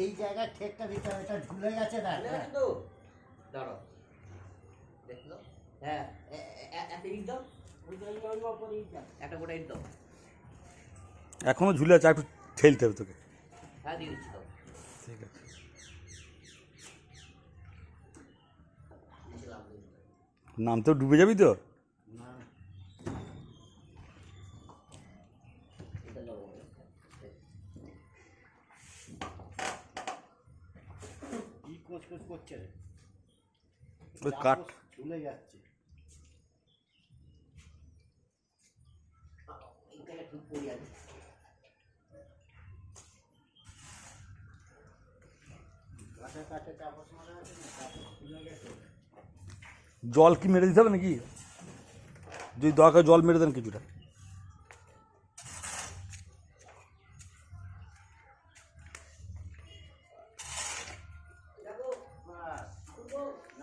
এই জায়গায় ঠেকটা দিতে হবে, এটা ঝুলে গেছে না দাঁড়াও দেখলো। হ্যাঁ একটা ইট দাও, একটা গোটা ইট দাও। এখনো ঝুলে আছে, একটু ঠেলতে হবে তোকে। হ্যাঁ দিয়ে দিচ্ছি, দাও। ঠিক আছে। নামতেও ডুবে যাবি তো। কি কোচ করছে রে, ওই কাঠ ঝুলে যাচ্ছে। জল কি মেরে দিতে হবে নাকি? যদি দরকার জল মেরে দেন কিছুটা।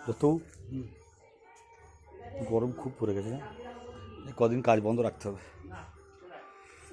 যত গরম খুব পড়ে গেছে না, কদিন কাজ বন্ধ রাখতে হবে।